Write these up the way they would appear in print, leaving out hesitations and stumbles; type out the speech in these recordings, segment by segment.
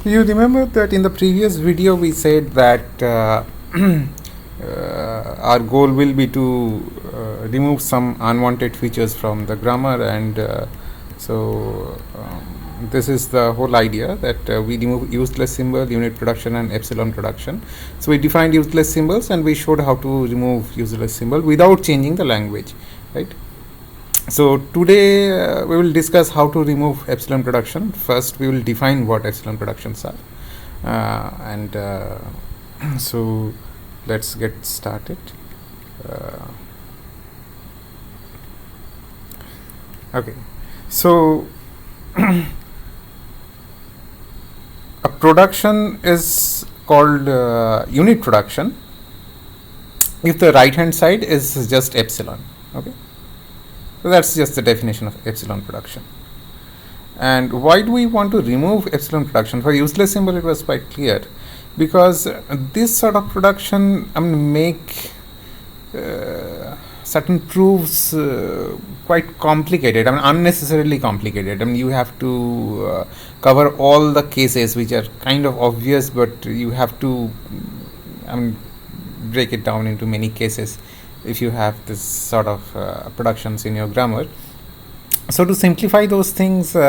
You remember that in the previous video we said that our goal will be to remove some unwanted features from the grammar, and this is the whole idea, that we remove useless symbol, unit production and epsilon production. So we defined useless symbols and we showed how to remove useless symbol without changing the language, right? So today we will discuss how to remove epsilon production. First we will define what epsilon productions are, so let's get started. Okay, so a production is called unit production if the right hand side is just epsilon. Okay, so that's just the definition of epsilon production. And why do we want to remove epsilon production? For useless symbol it was quite clear, because this sort of production make certain proofs quite complicated, unnecessarily complicated. You have to cover all the cases which are kind of obvious, but you have to break it down into many cases if you have this sort of productions in your grammar. So to simplify those things, we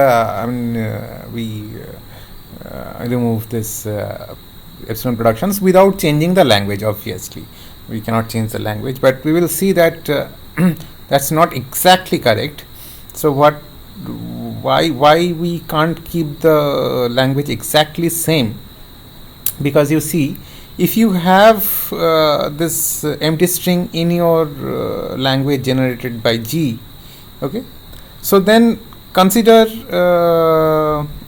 remove this epsilon productions without changing the language. Obviously we cannot change the language, but we will see that that's not exactly correct. So why we can't keep the language exactly same? Because you see, if you have this empty string in your language generated by G, okay, so then consider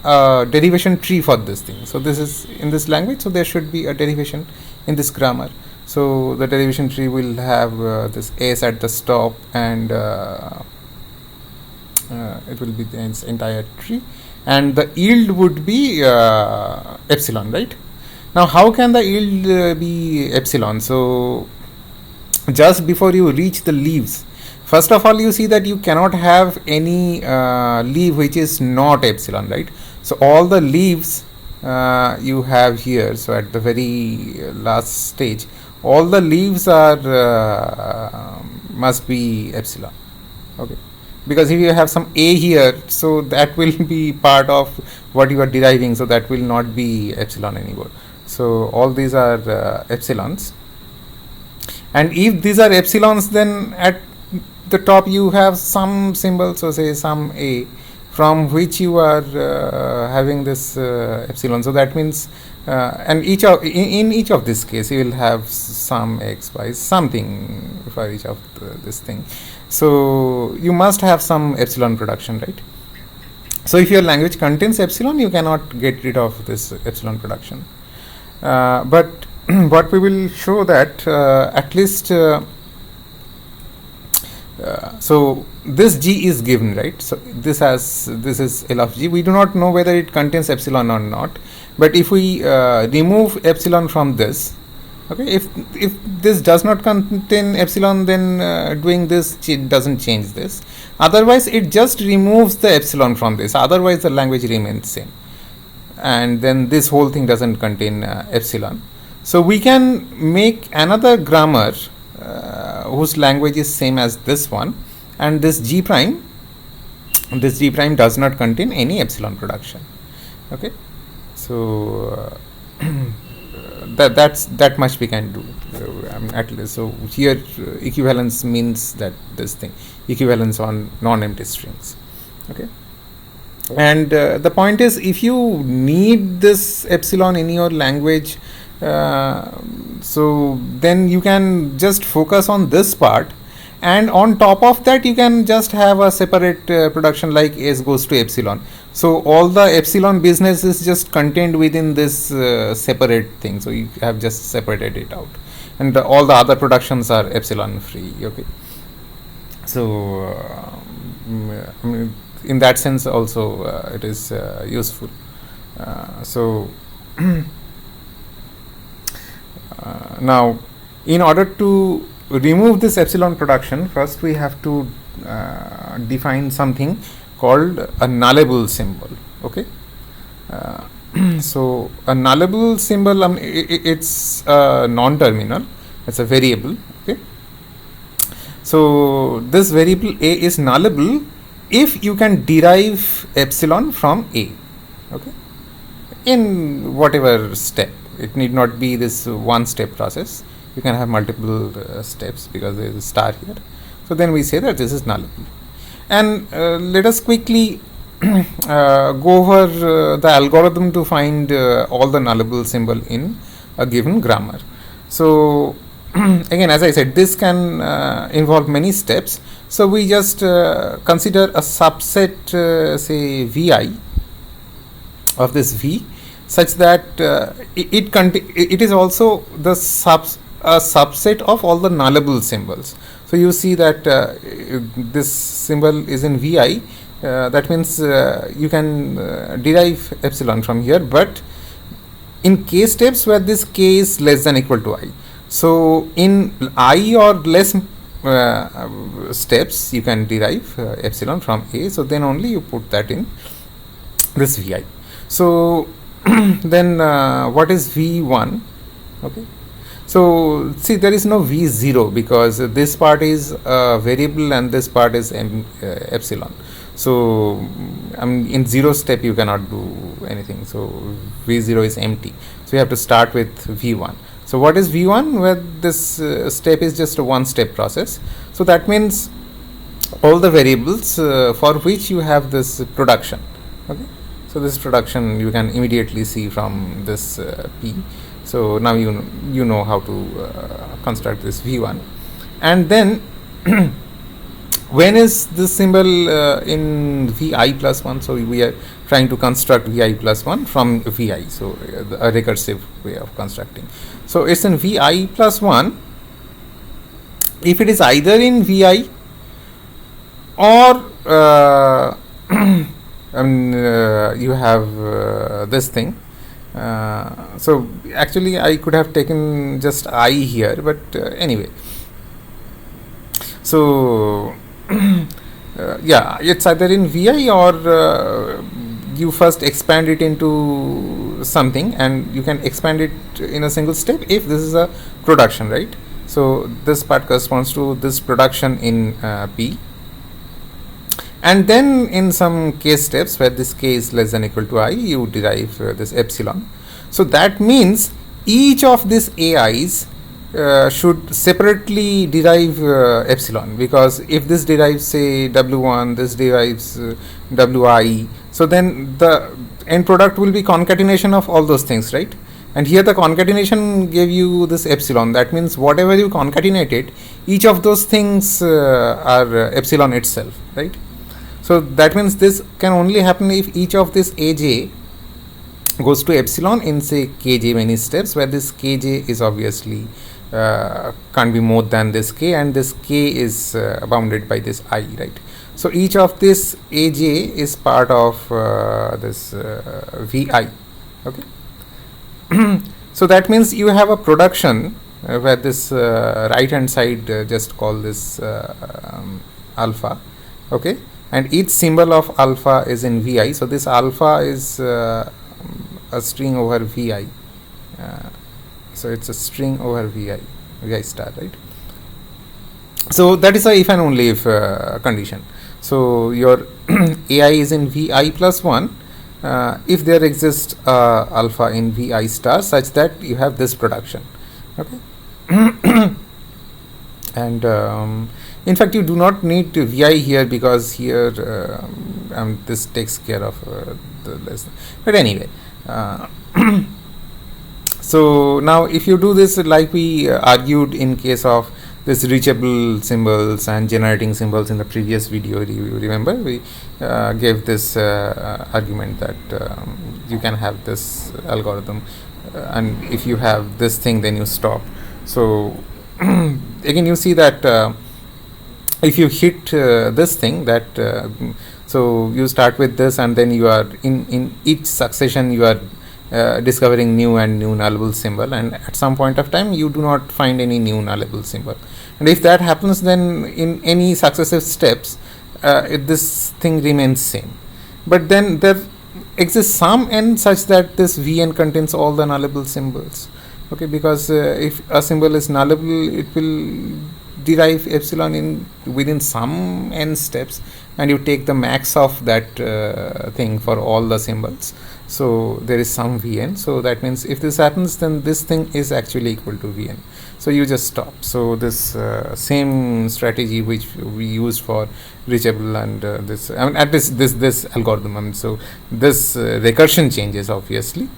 a derivation tree for this thing. So this is in this language, so there should be a derivation in this grammar. So the derivation tree will have this s at the stop, and it will be the entire tree, and the yield would be epsilon, right? Now how can the yield be epsilon? So just before you reach the leaves, first of all you see that you cannot have any leaf which is not epsilon, right? So all the leaves you have here, so at the very last stage all the leaves are must be epsilon. Okay, because if you have some a here, so that will be part of what you are deriving, so that will not be epsilon anymore. So all these are epsilons, and if these are epsilons, then at the top you have some symbol, so say some a, from which you are having this epsilon. So that means and in each of this case you will have some x, y, something for each of this thing. So you must have some epsilon production, right? So if your language contains epsilon, you cannot get rid of this epsilon production. But what we will show that at least so this G is given, right? So this is L of G. We do not know whether it contains epsilon or not, but if we remove epsilon from this, okay, if this does not contain epsilon, then doing this doesn't change this. Otherwise it just removes the epsilon from this, otherwise the language remains same, and then this whole thing doesn't contain epsilon. So we can make another grammar whose language is same as this one, and this G prime does not contain any epsilon production. Okay, so that much we can do, at least. So here equivalence means that this thing, equivalence on non-empty strings. Okay, and the point is, if you need this epsilon in your language, so then you can just focus on this part, and on top of that you can just have a separate production like s goes to epsilon. So all the epsilon business is just contained within this separate thing, so you have just separated it out, and all the other productions are epsilon free. Okay, so in that sense also it is useful. Now in order to remove this epsilon production, first we have to define something called a nullable symbol. Okay, So a nullable symbol, it's non-terminal, it's a variable. Okay, so this variable a is nullable if you can derive epsilon from a. Okay, in whatever step, it need not be this one step process, you can have multiple steps because there is a star here. So then we say that this is nullable. And let us quickly go over the algorithm to find all the nullable symbol in a given grammar. So again, as I said, this can involve many steps. So we just consider a subset, say vi of this v, such that it is also the subset of all the nullable symbols. So you see that this symbol is in vi. That means you can derive epsilon from here, but in k steps where this k is less than equal to I. So in I or less steps you can derive epsilon from a. So then only you put that in this vi. So then what is v1? Okay, so see, there is no v0 because this part is variable and this part is epsilon. So in 0 step you cannot do anything, so v0 is empty, so you have to start with v1. So what is v1? Where this step is just a one step process. So that means all the variables for which you have this production. Okay, so this production you can immediately see from this p. So now you know how to construct this v1. And then when is this symbol in vi plus 1? So we are trying to construct vi plus 1 from vi, so a recursive way of constructing. So it's in vi plus 1 if it is either in vi or you have this thing. So actually I could have taken just I here, but anyway, so yeah, it's either in vi or you first expand it into something, and you can expand it in a single step if this is a production, right? So this part corresponds to this production in p, and then in some case steps where this k is less than equal to I, you derive this epsilon. So that means each of these ai's should separately derive epsilon, because if this derives say w1, this derives wi, so then the end product will be concatenation of all those things, right? And here the concatenation gave you this epsilon. That means whatever you concatenated, each of those things are epsilon itself, right? So that means this can only happen if each of this aj goes to epsilon in say kj many steps, where this kj is obviously can't be more than this k, and this k is bounded by this I, right? So each of this aj is part of this vi. Okay. So that means you have a production where this right hand side just call this alpha. Okay, and each symbol of alpha is in vi. So this alpha is a string over vi. So it's a string over vi star, right? So that is a if and only if condition. So your ai is in vi plus 1 if there exists alpha in vi star such that you have this production. Okay. And in fact you do not need vi here, because here this takes care of the less. But anyway, so now if you do this like we argued in case of this reachable symbols and generating symbols in the previous video, you remember we gave this argument that you can have this algorithm, and if you have this thing then you stop. So again you see that if you hit this thing, that so you start with this, and then you are in each succession you are discovering new and new nullable symbol, and at some point of time you do not find any new nullable symbol. And if that happens, then in any successive steps this thing remains same. But then there exists some n such that this Vn contains all the nullable symbols. Okay, because if a symbol is nullable, it will derive epsilon in within some n steps, and you take the max of that thing for all the symbols. So there is some Vn. So that means if this happens, then this thing is actually equal to Vn. So you just stop. So this same strategy which we used for reachable and this, I mean, at this algorithm. I mean, so this recursion changes obviously.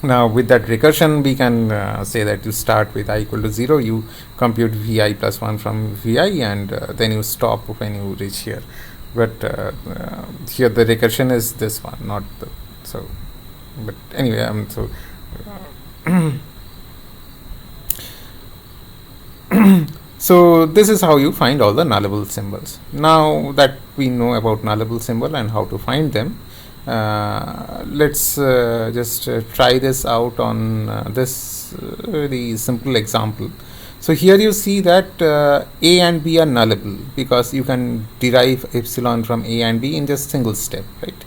Now with that recursion, we can say that you start with I equal to 0, you compute Vi plus 1 from Vi, and then you stop when you reach here. But here the recursion is this one, not the, so. But anyway, so so this is how you find all the nullable symbols. Now that we know about nullable symbol and how to find them, let's just try this out on this very simple example. So here you see that A and B are nullable because you can derive epsilon from A and B in just single step, right?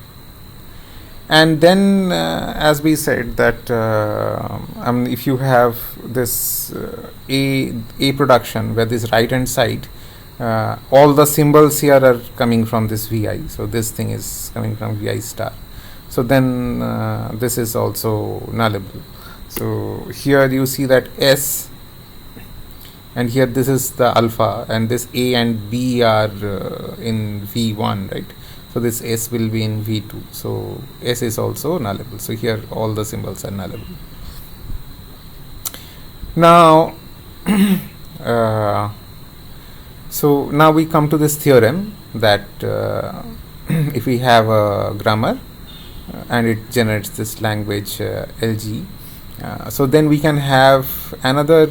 And then as we said that if you have this A production where this right hand side, all the symbols here are coming from this Vi, so this thing is coming from Vi star, so then this is also nullable. So here you see that S, and here this is the alpha, and this A and B are in V1, right? So this S will be in V2, so S is also nullable. So here all the symbols are nullable. Now so now we come to this theorem that if we have a grammar and it generates this language LG, so then we can have another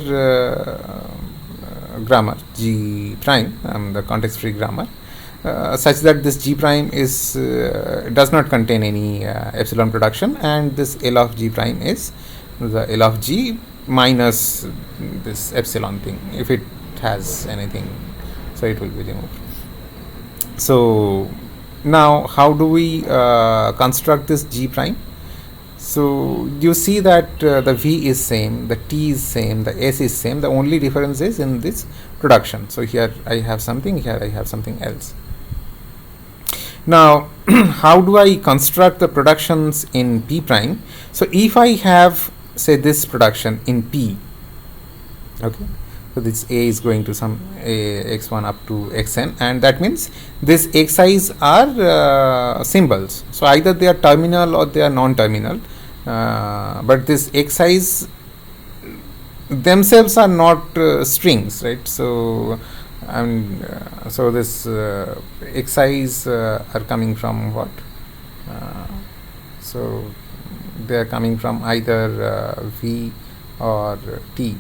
grammar G prime, the context free grammar, such that this G prime is does not contain any epsilon production, and this L of G prime is the L of G minus this epsilon thing, if it has anything, so it will be removed. So now how do we construct this G prime? So you see that the V is same, the T is same, the S is same, the only difference is in this production. So here I have something, here I have something else. Now how do I construct the productions in P prime? So if I have, say, this production in P, okay, so this A is going to some x1 up to xn, and that means this xi's are symbols, so either they are terminal or they are non-terminal, but this xi's themselves are not strings, right? So so this xi's are coming from what? So they are coming from either V or T,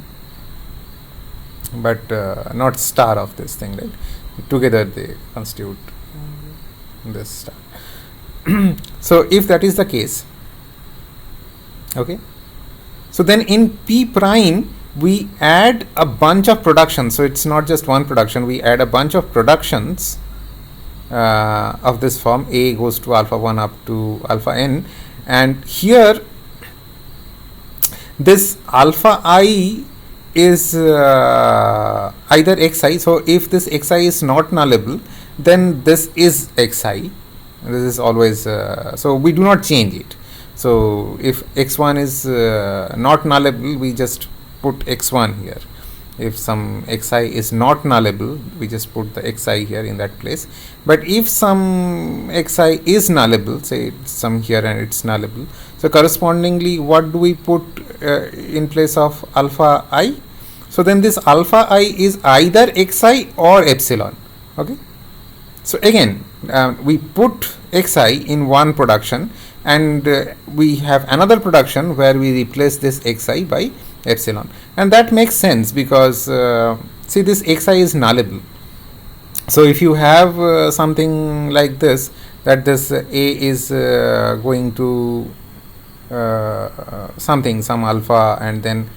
but not star of this thing, right? Together they constitute this star. So if that is the case, okay, so then in P prime we add a bunch of productions. So it's not just one production, we add a bunch of productions of this form. A goes to alpha 1 up to alpha n, and here this alpha I is either xi. So if this xi is not nullable, then this is xi. This is always so we do not change it. So if x1 is not nullable, we just put x1 here. If some xi is not nullable, we just put the xi here in that place. But if some xi is nullable, say some here and it's nullable, so correspondingly what do we put in place of alpha I? So then this alpha I is either xi or epsilon, okay. So again we put xi in one production, and we have another production where we replace this xi by epsilon, and that makes sense because see, this xi is nullable. So if you have something like this, that this A is going to some alpha and then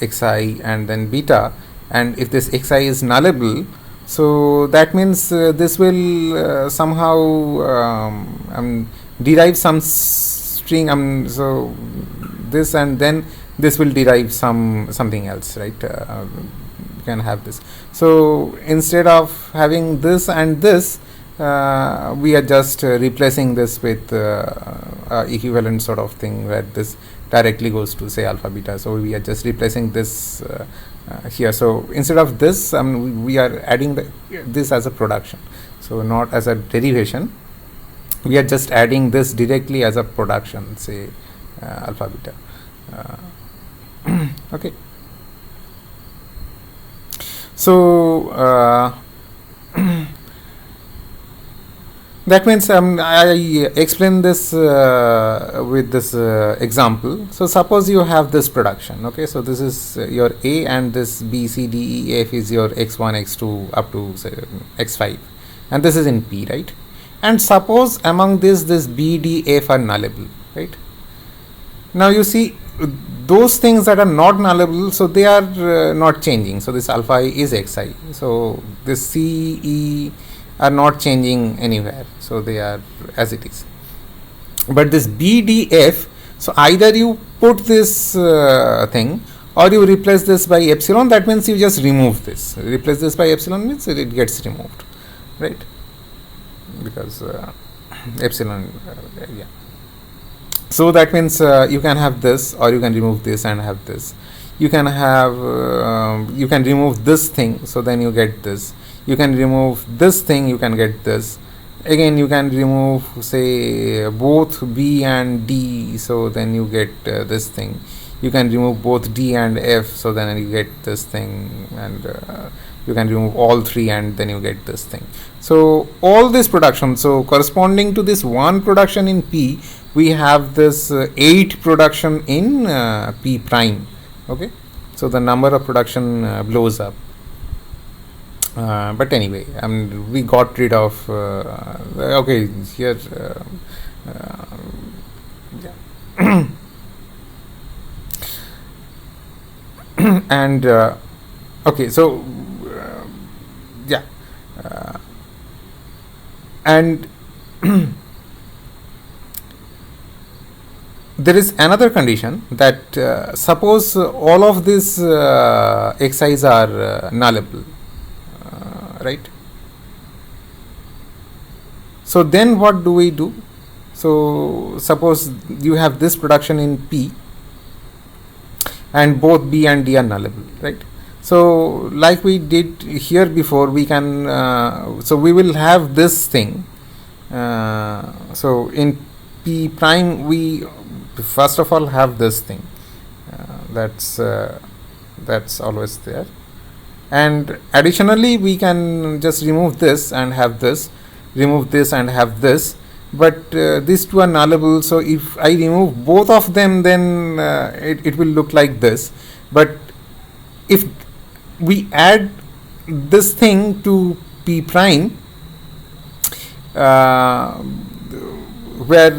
xi and then beta, and if this xi is nullable, so that means this will somehow derive some string, so this, and then this will derive something else, right? You can have this. So instead of having this and this, we are just replacing this with equivalent sort of thing where this directly goes to say alpha beta. So we are just replacing this here. So instead of this, we are adding this as a production, so not as a derivation. We are just adding this directly as a production, say alpha beta. Okay. So that means I explain this with this example. So suppose you have this production. Okay, so this is your A, and this B, C, D, E, F is your x1, x2 up to say, x5, and this is in P, right? And suppose among this B, D, F are nullable, right? Now you see those things that are not nullable, so they are not changing. So this alpha I is xi. So this C, E are not changing anywhere, so they are as it is. But this B, D, F, so either you put this thing or you replace this by epsilon. That means you just remove this. Replace this by epsilon means it gets removed, right? Because epsilon, yeah. So that means you can have this, or you can remove this and have this. You can have you can remove this thing, so then you get this. You can remove this thing, you can get this. Again, you can remove say both B and D, so then you get this thing. You can remove both D and F, so then you get this thing, and you can remove all three, and then you get this thing. So all this production, so corresponding to this one production in P, we have this 8 production in P prime. Okay, so the number of production blows up. But anyway, we got rid of okay here yeah. And okay, so yeah, and there is another condition that suppose all of these xi's are nullable, right? So then what do we do? So suppose you have this production in P and both B and D are nullable, right? So like we did here before, we can so we will have this thing. So in P prime we first of all have this thing, that's always there, and additionally we can just remove this and have this, remove this and have this, but these two are nullable. So if I remove both of them, then it will look like this. But if we add this thing to P prime, where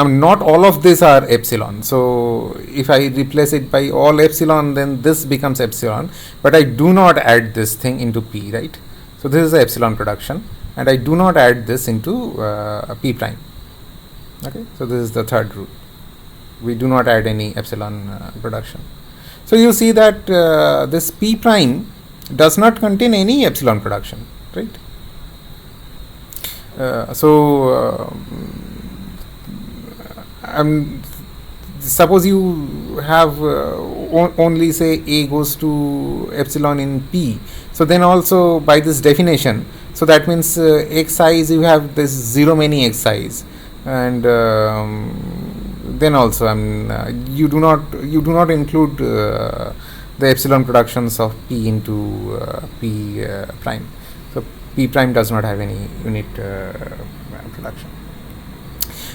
not all of these are epsilon, so if I replace it by all epsilon, then this becomes epsilon, but I do not add this thing into P, right? So this is the epsilon production, and I do not add this into P prime. Okay, so this is the third rule. We do not add any epsilon production. So you see that this P prime does not contain any epsilon production, right? Suppose you have only say A goes to epsilon in P, so then also by this definition, so that means xi's, you have this 0 many xi's, and then also you do not include the epsilon productions of P into P prime. So P prime does not have any unit production.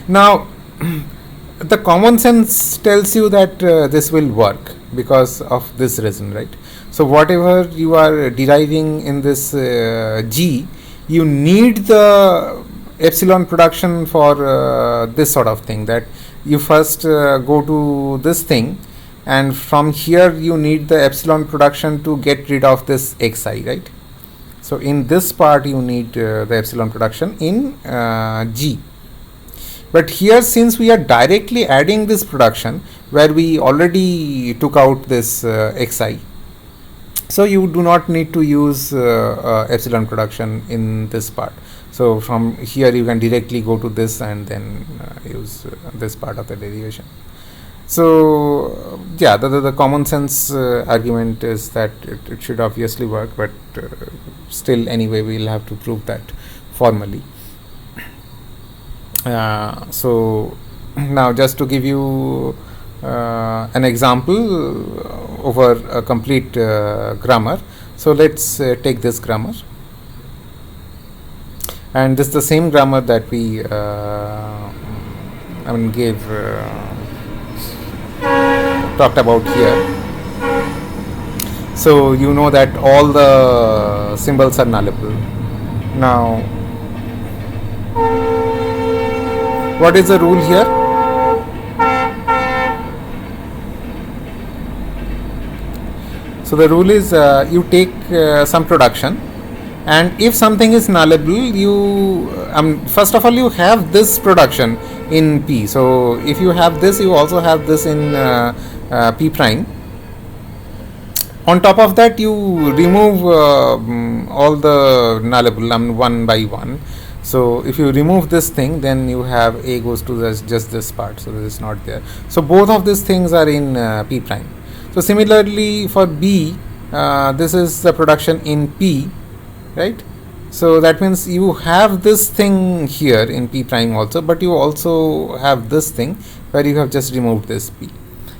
Now the common sense tells you that this will work because of this reason, right? So whatever you are deriving in this G, you need the epsilon production for this sort of thing, that you first go to this thing, and from here you need the epsilon production to get rid of this xi, right? So in this part you need the epsilon production in G. But here, since we are directly adding this production where we already took out this xi, so you do not need to use epsilon production in this part. So from here you can directly go to this and then use this part of the derivation. So yeah, the common sense argument is that it should obviously work, but still anyway we'll have to prove that formally. So now just to give you an example over a complete grammar, so let's take this grammar, and this is the same grammar that we gave talked about here. So you know that all the symbols are nullable. Now what is the rule here? So the rule is you take some production, and if something is nullable, you first of all you have this production in P. So if you have this, you also have this in P prime. On top of that, you remove all the nullable one by one. So if you remove this thing, then you have A goes to just this part, so this is not there. So both of these things are in P prime. So similarly for B, this is the production in P, right? So that means you have this thing here in P prime also, but you also have this thing where you have just removed this P.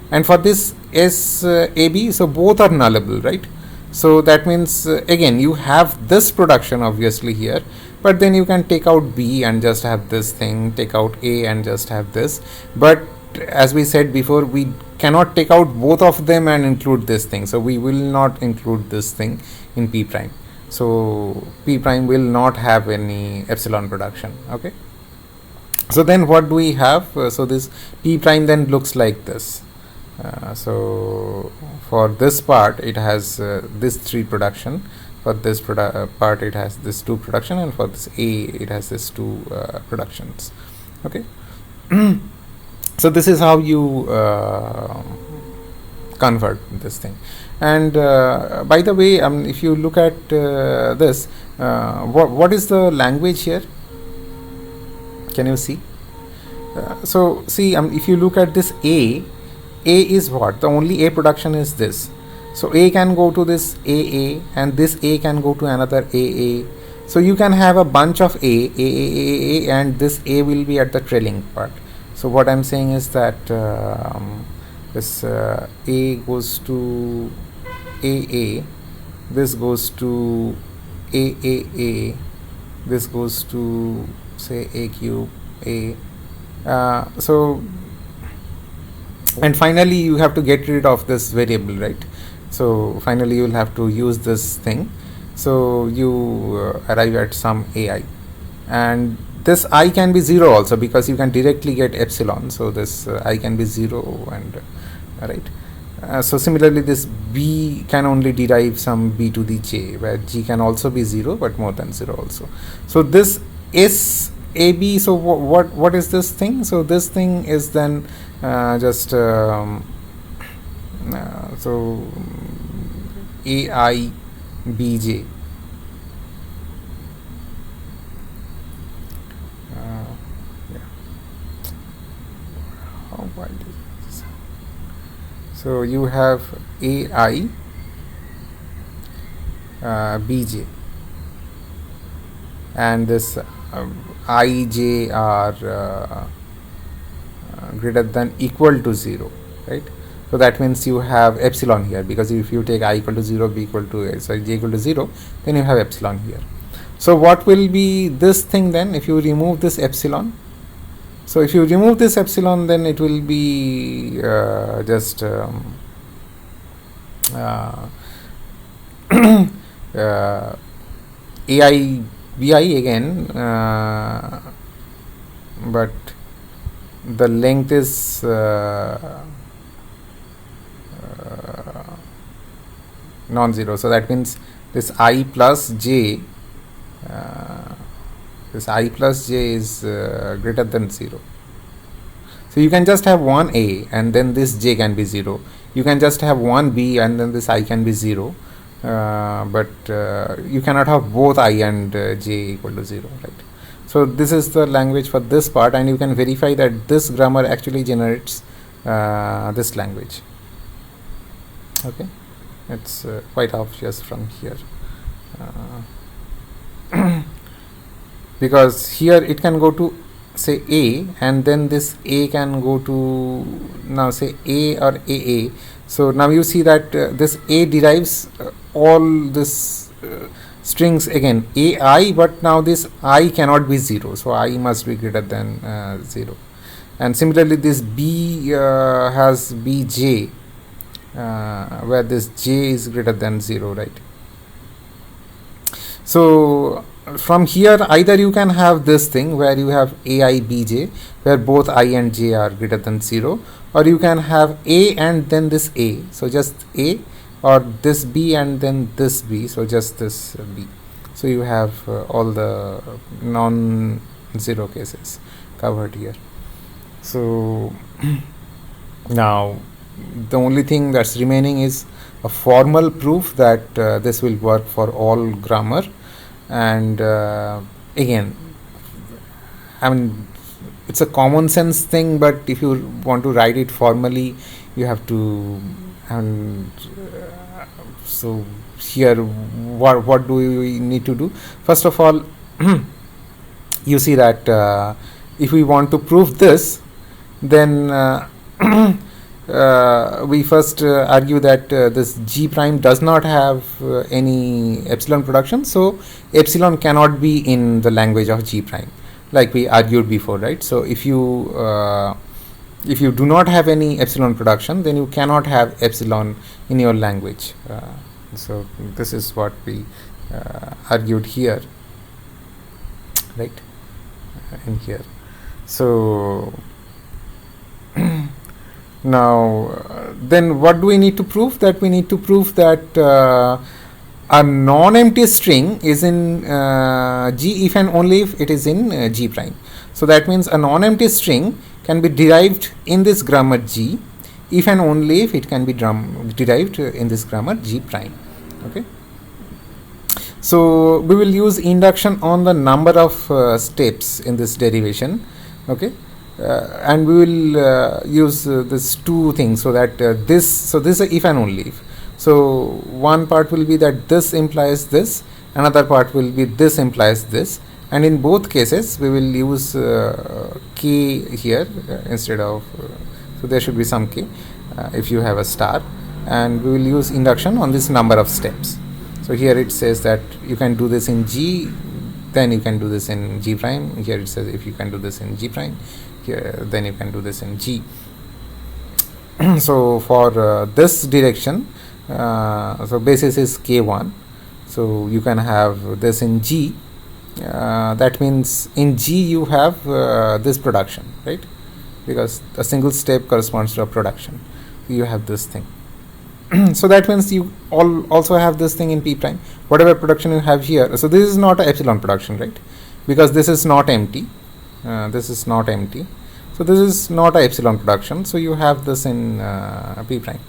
And for this SAB, so both are nullable, right? So that means again you have this production obviously here, but then you can take out B and just have this thing, take out A and just have this. But as we said before, we cannot take out both of them and include this thing, so we will not include this thing in P prime. So P prime will not have any epsilon production. Okay, so then what do we have? So this P prime then looks like this. So for this part it has this 3 production, for this part it has this 2 production, and for this A it has this 2 productions. Okay. So this is how you convert this thing. And by the way, if you look at this, what is the language here? Can you see? So see, if you look at this A is what? The only A production is this. So A can go to this AA, and this A can go to another AA. So you can have a bunch of A, and this A will be at the trailing part. So what I'm saying is that this A goes to AA, this goes to AAA, this goes to say A cube A. So and finally you have to get rid of this variable, right? So finally you will have to use this thing. So you arrive at some AI, and this I can be 0 also, because you can directly get epsilon. So this I can be 0, and right. So similarly this B can only derive some B to the J, where G can also be 0 but more than 0 also. So this is AB. So what is this thing? So this thing is then just so AI BJ. So you have AI BJ, and this IJ are greater than equal to 0, right? So that means you have epsilon here, because if you take I equal to 0, B equal to J equal to 0, then you have epsilon here. So what will be this thing then if you remove this epsilon? So if you remove this epsilon, then it will be just AI BI again, but the length is non-zero. So that means this I plus J, this I plus J is greater than 0. So you can just have one A and then this J can be 0. You can just have one B and then this I can be 0. But you cannot have both I and J equal to 0, right? So this is the language for this part, and you can verify that this grammar actually generates this language. Okay, it's quite obvious from here. Because here it can go to say A, and then this A can go to now say A or AA. So now you see that this A derives all this strings again AI, but now this I cannot be 0, so I must be greater than 0. And similarly this B has BJ, where this J is greater than 0, right? So from here either you can have this thing where you have AI BJ, where both I and J are greater than 0, or you can have A and then this A, so just A, or this B and then this B, so just this B. So you have all the non-zero cases covered here. So now the only thing that's remaining is a formal proof that this will work for all grammar. And again, I mean, it's a common sense thing, but if you want to write it formally, you have to. And so here, what do we need to do? First of all, you see that if we want to prove this, then we first argue that this G prime does not have any epsilon production, so epsilon cannot be in the language of G prime, like we argued before, right? So if you do not have any epsilon production, then you cannot have epsilon in your language. So this is what we argued here, right? In here. So now then what do we need to prove? That we need to prove that a non-empty string is in G if and only if it is in G prime. So that means a non-empty string can be derived in this grammar G if and only if it can be derived in this grammar G prime. Okay. So we will use induction on the number of steps in this derivation. Okay. And we will use this two things, so that this is a if and only if. So one part will be that this implies this, another part will be this implies this, and in both cases we will use k here instead of so there should be some k if you have a star, and we will use induction on this number of steps. So here it says that you can do this in G, then you can do this in G prime. Here it says if you can do this in G prime, here then you can do this in G. So for this direction, so basis is k1, so you can have this in G. That means in G you have this production, right? Because a single step corresponds to a production. You have this thing. So that means you also have this thing in P prime. Whatever production you have here. So this is not an epsilon production, right? Because this is not empty. This is not empty. So this is not an epsilon production. So you have this in P prime.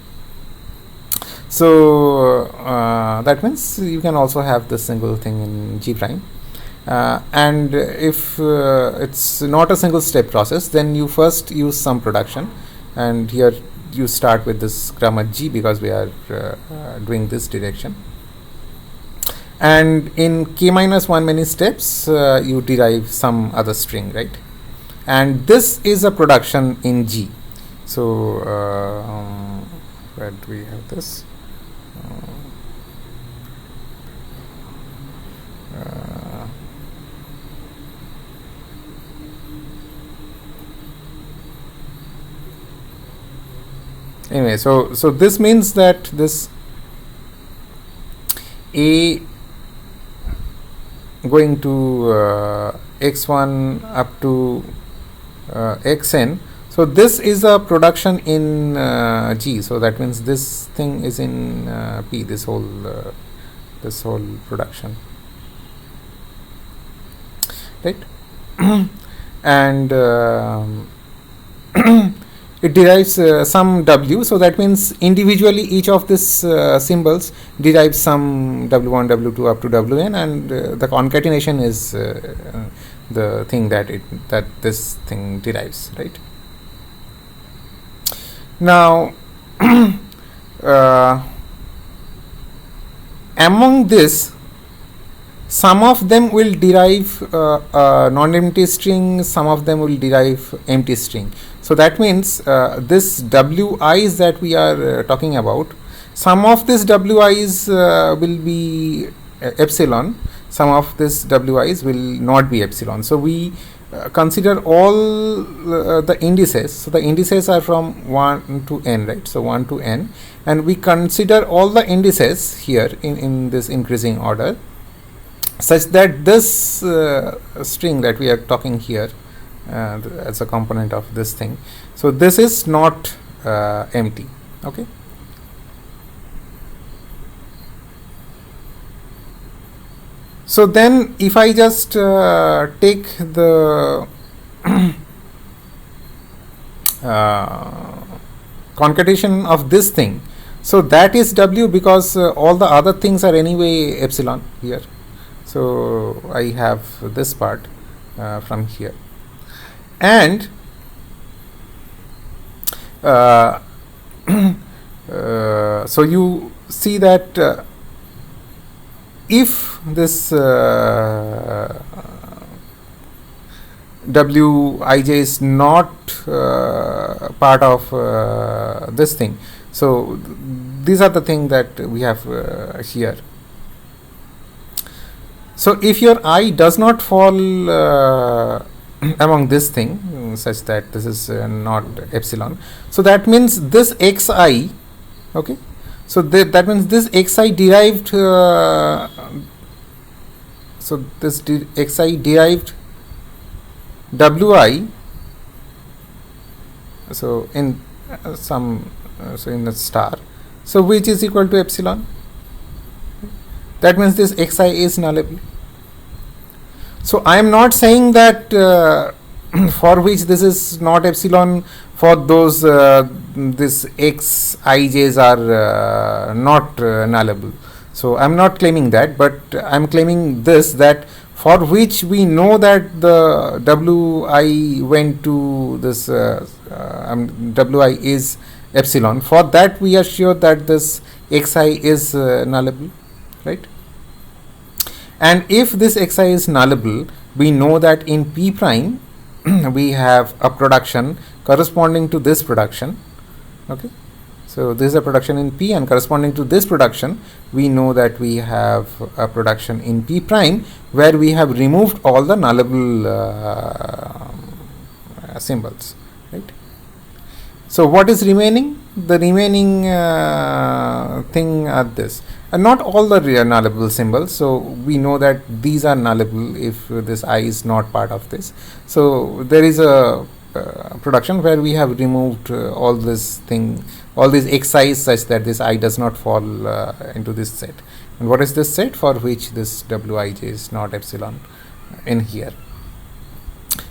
So that means you can also have this single thing in G prime. And if it's not a single step process, then you first use some production, and here you start with this grammar G because we are doing this direction, and in k minus 1 many steps you derive some other string, right? And this is a production in G. So where do we have this? Anyway, so this means that this A going to x1 up to xn, so this is a production in G. So that means this thing is in P, this whole production, right? And it derives some w, so that means individually each of these symbols derives some w1 w2 up to wn, and the concatenation is the thing that this thing derives, right? Now among this, some of them will derive non-empty string, some of them will derive empty string. So that means this wi's that we are talking about, some of this wi's will be epsilon, some of this wi's will not be epsilon. So we consider all the indices. So the indices are from 1 to n, right? So 1 to n, and we consider all the indices here in this increasing order, such that this string that we are talking here as a component of this thing, so this is not empty. Okay. So then if I just take the concatenation of this thing, so that is w, because all the other things are anyway epsilon here. So I have this part from here, and so you see that if this wij is not part of this thing, so these are the things that we have here. So if your I does not fall among this thing, such that this is not epsilon, so that means this xi, okay, so that means this xi derived, so this xi derived wi, so in some so in the star, so which is equal to epsilon. That means this xi is nullable. So I am not saying that for which this is not epsilon, for those this xij's are not nullable. So I am not claiming that, but I am claiming this, that for which we know that the wi went to this wi is epsilon, for that we are sure that this xi is nullable, right? And if this xi is nullable, we know that in p prime we have a production corresponding to this production. Okay, so this is a production in p, and corresponding to this production we know that we have a production in p prime where we have removed all the nullable symbols, right? So what is remaining? The remaining thing are this, and not all the nullable symbols. So we know that these are nullable if this I is not part of this. So there is a production where we have removed all this thing, all these xi's, such that this I does not fall into this set. And what is this set? For which this wij is not epsilon in here.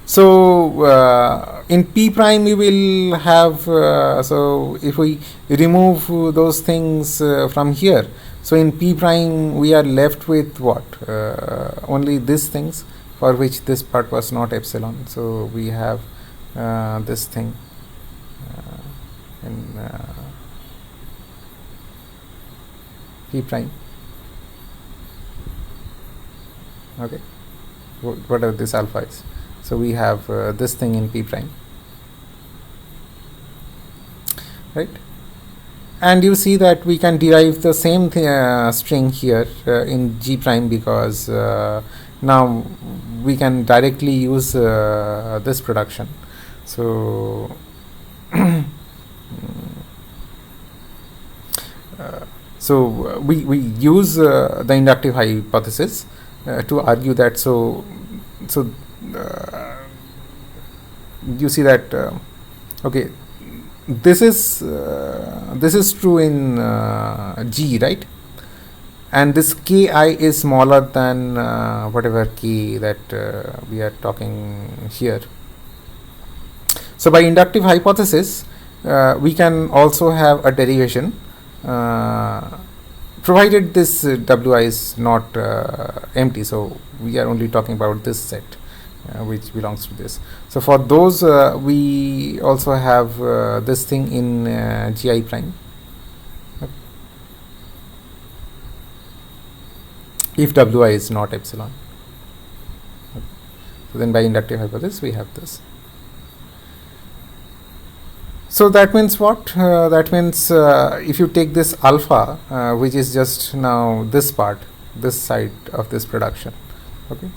So in p prime we will have, so if we remove those things from here, so in p prime we are left with what? Only these things for which this part was not epsilon. So we have this thing in p prime. Okay, whatever this alpha is. So we have this thing in p prime, right? And you see that we can derive the same string here in g prime, because now we can directly use this production. So so we use the inductive hypothesis to argue that. So you see that okay, this is true in G, right? And this ki is smaller than whatever k that we are talking here. So So by inductive hypothesis, we can also have a derivation, provided this Wi is not empty. So we are only talking about this set which belongs to this. So for those we also have this thing in Gi prime. If Wi is not epsilon. So then by inductive hypothesis we have this. So that means what? That means if you take this alpha, which is just now this part, this side of this production, okay.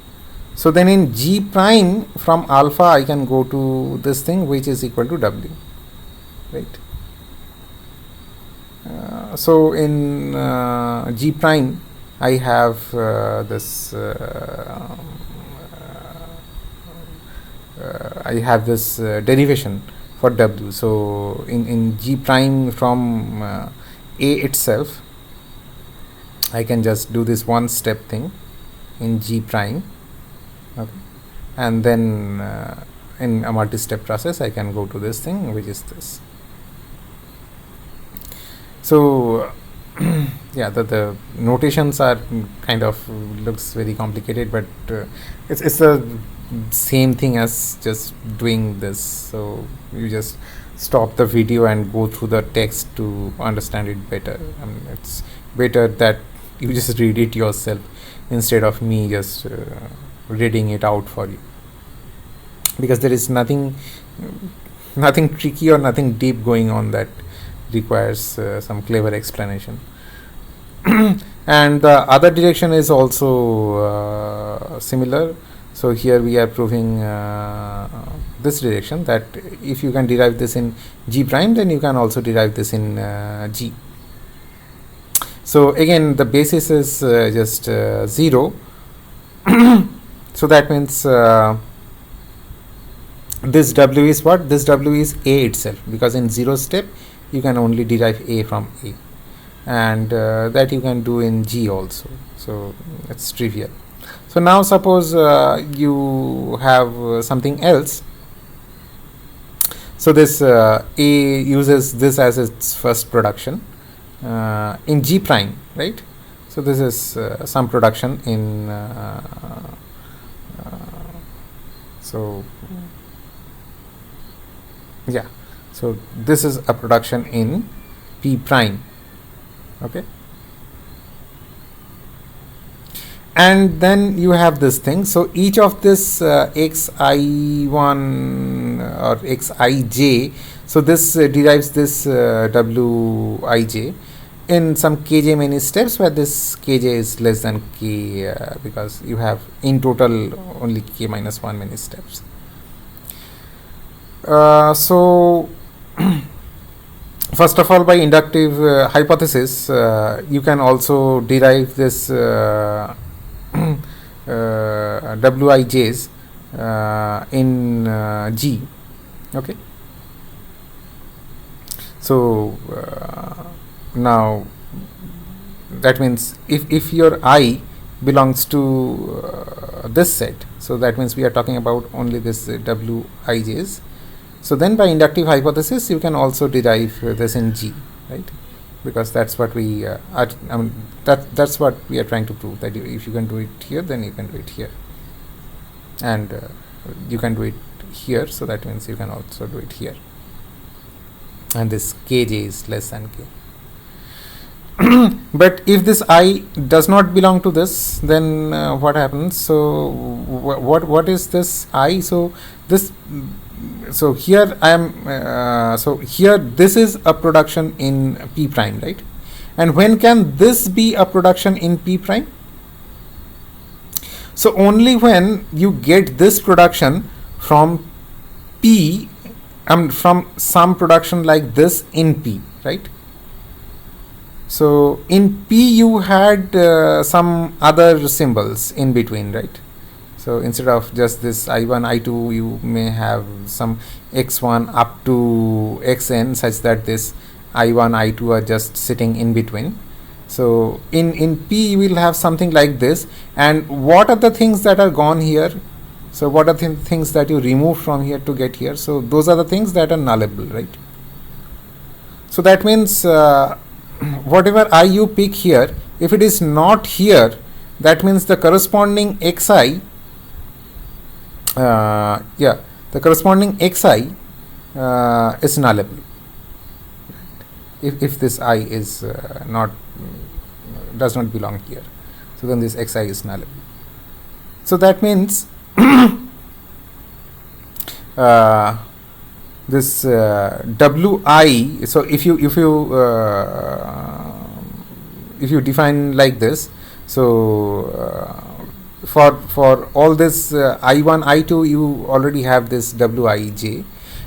So then in G prime from alpha I can go to this thing which is equal to W, right? So in G prime I have this derivation for W. So in G prime from A itself, I can just do this one step thing in G prime, okay, and then in a multi-step process I can go to this thing which is this. So yeah, the notations are kind of looks very complicated, but it's the same thing as just doing this. So you just stop the video and go through the text to understand it better. I mean, it's better that you just read it yourself instead of me just reading it out for you, because there is nothing tricky or nothing deep going on that requires some clever explanation. And the other direction is also similar. So here we are proving this direction, that if you can derive this in G prime, then you can also derive this in G. So again the basis is just 0. So that means this W is what? This W is A itself, because in 0 step you can only derive A from A, and that you can do in G also. So it's trivial. So now suppose you have something else. So this A uses this as its first production in G prime, right? So this is some production in so yeah, so this is a production in P prime, okay. And then you have this thing. So each of this xi1 or xij, so this derives this wij in some kj many steps, where this kj is less than k, because you have in total only k minus 1 many steps. So first of all, by inductive hypothesis, you can also derive this wij's in G, okay. So now that means if your I belongs to this set, so that means we are talking about only this wij's. So then by inductive hypothesis you can also derive this in G, right? Because that's what we that's what we are trying to prove, that if you can do it here, then you can do it here, and you can do it here, so that means you can also do it here, and this kj is less than k. But if this I does not belong to this, then what happens? So what is this I? So this, so here I am so here this is a production in P prime, right? And when can this be a production in P prime? So only when you get this production from P, from some production like this in P, right? So in P you had some other symbols in between, right? So instead of just this I1, I2, you may have some x1 up to xn, such that this I1, I2 are just sitting in between. So in P you will have something like this. And what are the things that are gone here? So what are the things that you remove from here to get here? So those are the things that are nullable, right? So that means whatever I you pick here, if it is not here, that means the corresponding xi, the corresponding xi is nullable. If this I is does not belong here, so then this xi is nullable. So that means this wi. So if you define like this, so for all this I1 I2 you already have this wij,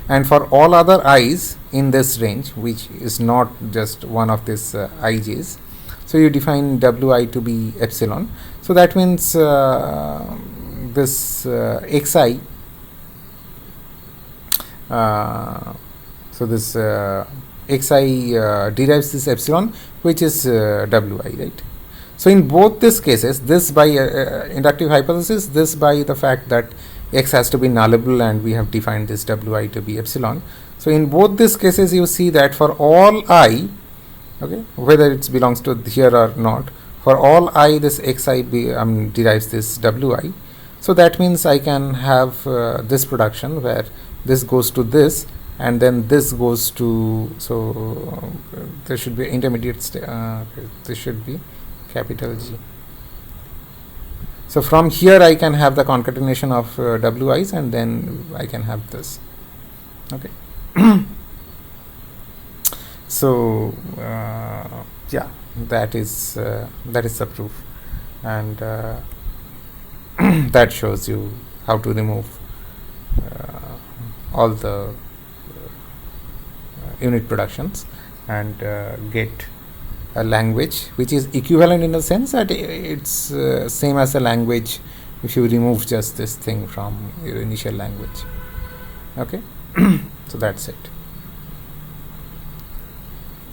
and for all other i's in this range, which is not just one of this ij's, so you define wi to be epsilon. So that means this xi, so this xi derives this epsilon, which is wi, right? So in both these cases, this by inductive hypothesis, this by the fact that x has to be nullable and we have defined this wi to be epsilon. So in both these cases you see that for all I, okay, whether it belongs to here or not, for all I this xi derives this wi. So that means I can have this production where this goes to this and then this goes to, so there should be intermediate this should be capital G. So from here I can have the concatenation of wi's and then I can have this, okay. So yeah, that is the proof, and that shows you how to remove all the unit productions and get a language which is equivalent in the sense that it's same as a language if you remove just this thing from your initial language, okay. So that's it.